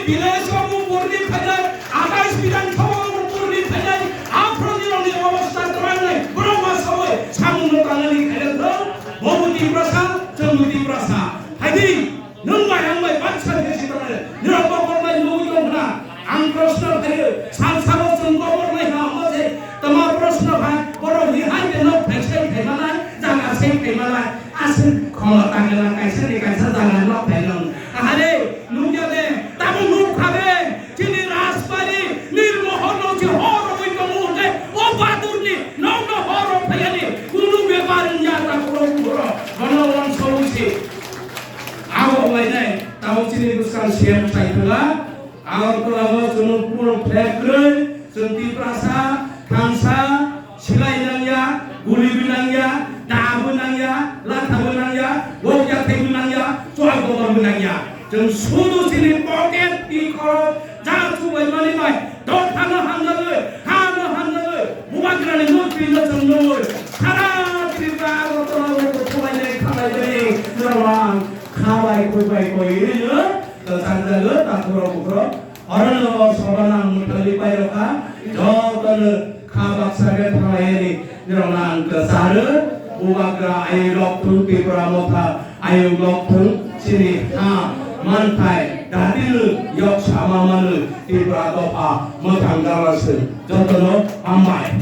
বিধানসভা পূর্ণি ফেলে আকাশ বিধানসভা পূর্ণি ফেলে আফ্রদিরনি অবস্থা করালে ব্রহ্মা সবাই সামুদ্র তালানি খেলে তো ভবতি প্রসাদ চন্দ্রতি প্রসাদ হাইদি নংবাই আংবাই বাচ্চা দেশি তালে নিরপর করবাই লুইল না আং প্রশ্ন ফেলে সালসাবো जों खबर নাই আমাছে তোমার প্রশ্ন ভাই বড় বিহাই কেন ফেসে ফেমালাই জায়গা সেই ফেমালাই আসেন ক্ষমতা গেলা কাইছে নি কাইছে জায়গা লক ফেলন আরে লুকিয়াবে তাবো মুখ খাবে চিনি রাজবাড়ি নির্মোহন যে হর হইতো মুহূর্তে ও বাদুরনি নৌন হর ফেলেনি কোনো ব্যাপার না তা পুরো গণবন সরুছি আও বাইনাই তাও চিনি বুসকাল শেম চাইতলা আও তোলাবো জন্য পুরো ফ্ল্যাগ্রে জন্তি প্রাসা খানসা সিলাই নাঙ্গিয়া গুলি বিনাঙ্গিয়া दाबो नांगिया लाथाबो नांगिया गया थैबो नांगिया जय गबरबो नांगिया जों सुदु सिनि पकेट इ खर जा सुबाय माने बाय दर थानो हांनाङो बुबाग्रानि न पिनो जोंनो सारा त्रिपुरा रतनाबो थबायनाय खालायनाय जवां खाबाय कयबाय कयैनो सानजागो ताखुरो बुख्रो अरनो सबानां मुथलि बायरका जतनो खाबाक्सागे थालायनि जरां सारो Uwagra ayu loktung Tripura mota ayu loktung sini ha mantai dadilu yok sama manu Tripura topa motang dalasen jotono amai